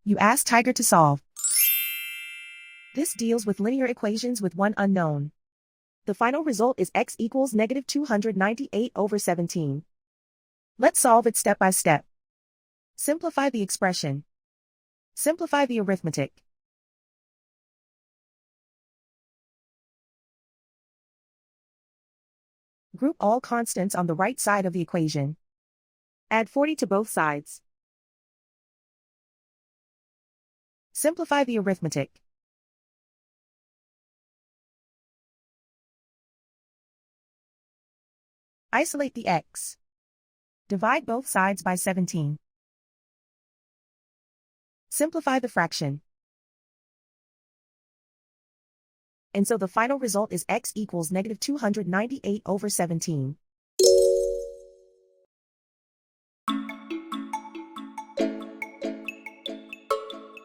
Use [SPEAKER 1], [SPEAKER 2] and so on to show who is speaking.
[SPEAKER 1] You ask Tiger to solve. This deals with linear equations with one unknown. The final result is x equals negative 298 over 17. Let's solve it step by step. Simplify the expression. Simplify the arithmetic. Group all constants on the right side of the equation. Add 40 to both sides. Simplify the arithmetic. Isolate the x. Divide both sides by 17. Simplify the fraction. And so the final result is x equals negative 298 over 17.